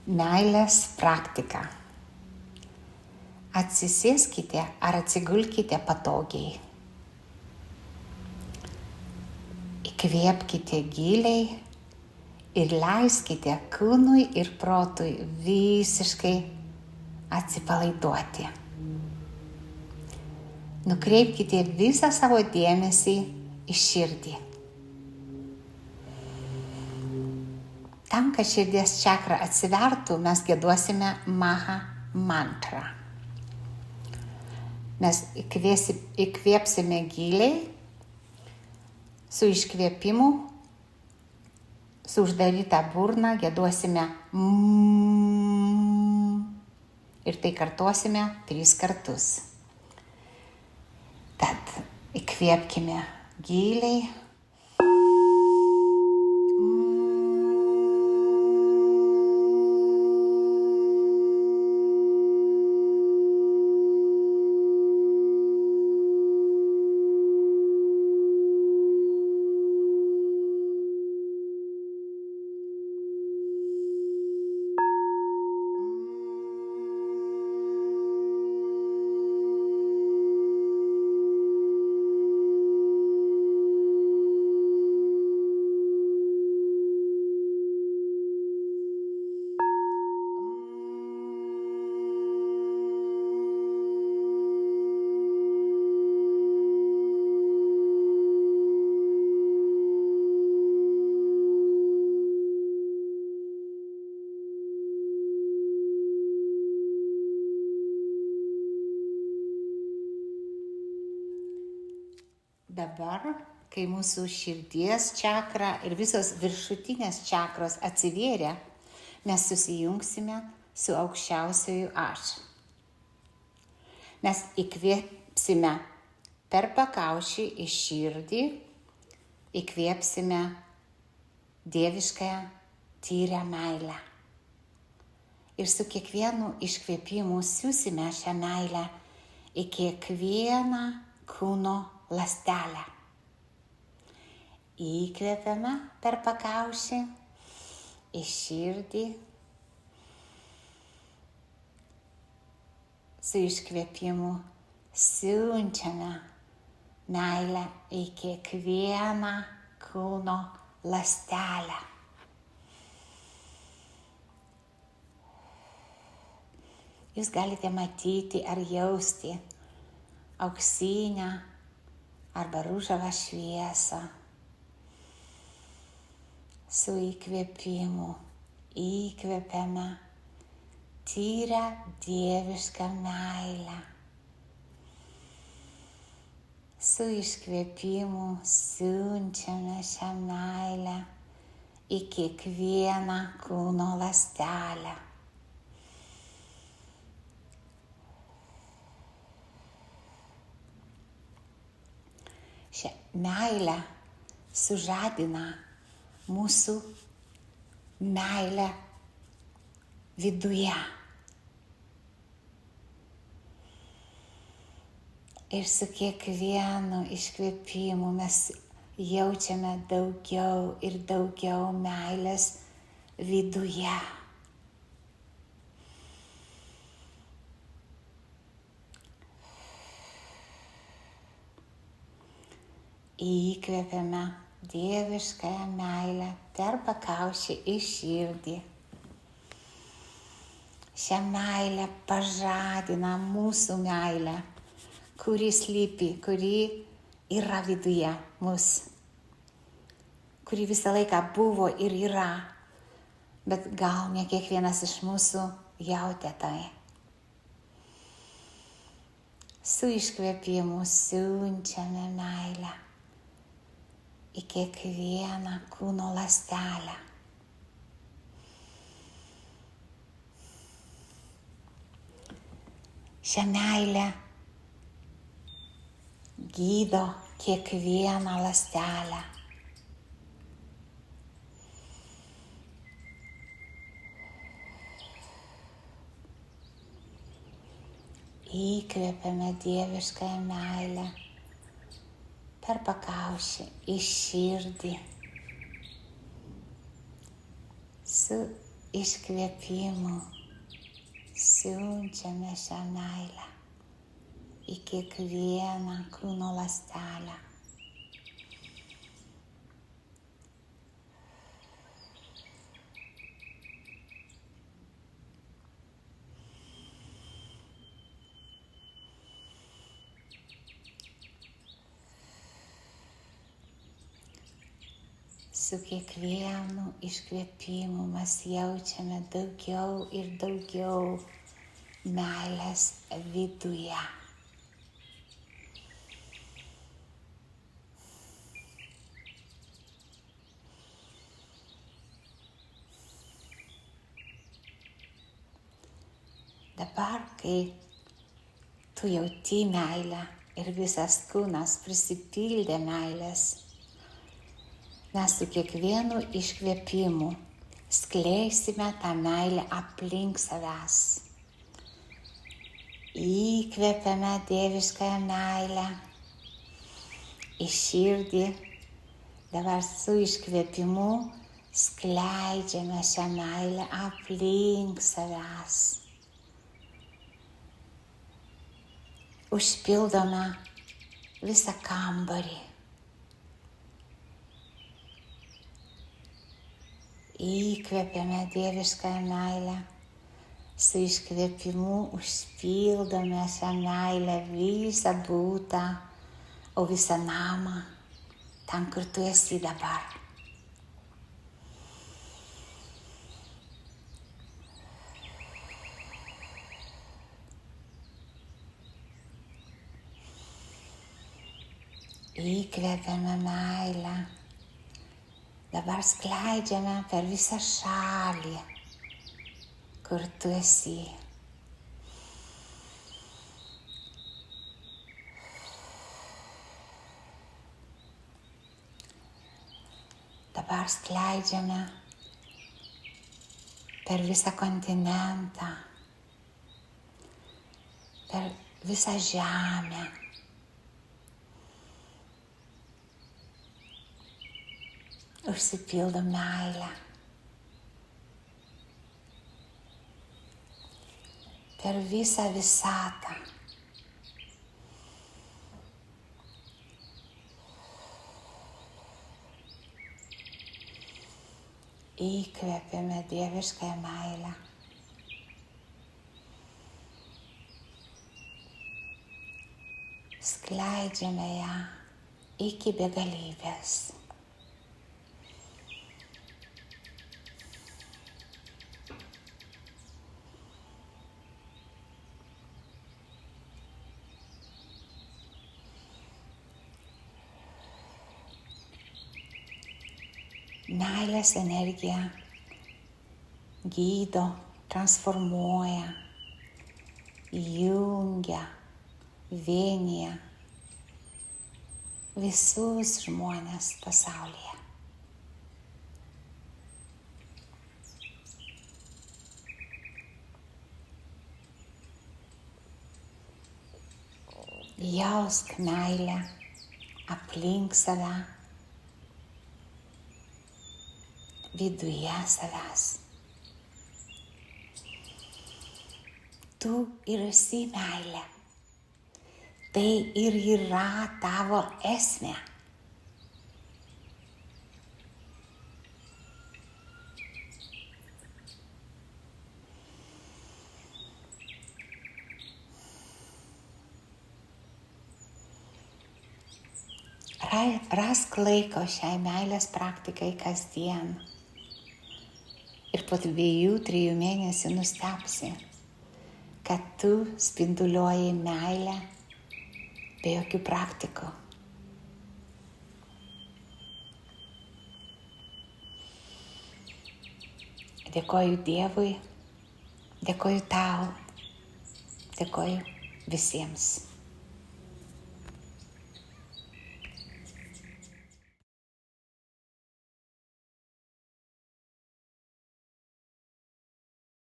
Meilės praktika. Atsisėskite ar atsigulkite patogiai. Įkvėpkite giliai ir leiskite kūnui ir protui visiškai atsipalaiduoti. Nukreipkite visą savo dėmesį į širdį. Tam, kad širdies čakra atsivertų, mes giedosime Maha mantrą. Mes įkvėpsime giliai, su iškvėpimu, su uždaryta burna giedosime ir tai kartuosime 3 kartus. Tad įkvėpkime giliai. Dabar, kai mūsų širdies čakra ir visos viršutinės čakros atsivėrė, mes susijungsime su aukščiausiuoju aš. Mes įkvėpsime per pakaušį į širdį, įkvėpsime dieviškąją tyrią meilę. Ir su kiekvienu iškvėpimu siūsime šią meilę į kiekvieną kūno ląstelę. Įkvėpiame per pakaušį į širdį, su iškvėpimu siunčiame meilę į kiekvieną kūno ląstelę. Jūs galite matyti ar jausti auksinę arba ružavą šviesą. Su įkvėpimu įkvėpiame tyrą dievišką meilę. Su iškvėpimu siunčiame šią meilę į kiekvieną kūno ląstelę. Šią meilę sužadina mūsų meilę viduje. Ir su kiekvienu iškvėpimu mes jaučiame daugiau ir daugiau meilės viduje. Įkvėpiame dieviškąją meilę per pakaušį į širdį. Šią meilę pažadina mūsų meilę, kuri slypi, kuri yra viduje mūsų, kuri visą laiką buvo ir yra, bet gal ne kiekvienas iš mūsų jautė tai. Su iškvėpimu siunčiame meilę į kiekvieną kūno ląstelę. Šią meilę gydo kiekvieną ląstelę. Įkvėpiame dieviškąją meilę per pakaušį į širdį. Su iškvėpimų siunčiame šią meilę į kiekvieną kūno ląstelę. Su kiekvienu iškvėpimu mes jaučiame daugiau ir daugiau meilės viduje. Dabar, kai tu jauti meilę ir visas kūnas prisipildė meilės, mes su kiekvienu iškvėpimu skleisime tą meilę aplink savęs. Įkvepiame dieviškąją meilę į širdį. Dabar su iškvėpimu skleidžiame šią meilę aplink savęs. Užpildome visą kambarį. Įkvepiame dieviškąją meilę, su iškvėpimu užpildome šią meilę visą butą, o visą namą, ten, kur tu esi dabar. Įkvepiame meilę. Dabar skleidžiame per visą šalį, kur tu esi. Dabar skleidžiame per visą kontinentą, per visą žemę. Užsipildo meilę. Per visą visatą. Įkvepiame dieviškąją meilę. Skleidžiame ją iki begalybės. Meilės energija gydo, transformuoja, jungia, vienija visus žmones pasaulyje. Jausk meilę aplink save, viduje savęs. Tu ir esi meilė. Tai ir yra tavo esmė. Rask laiko šiai meilės praktikai kasdien. Ir po 2-3 mėnesių nustebsi, kad tu spinduliuoji meilę be jokių praktikų. Dėkoju Dievui, dėkoju tau, dėkoju visiems.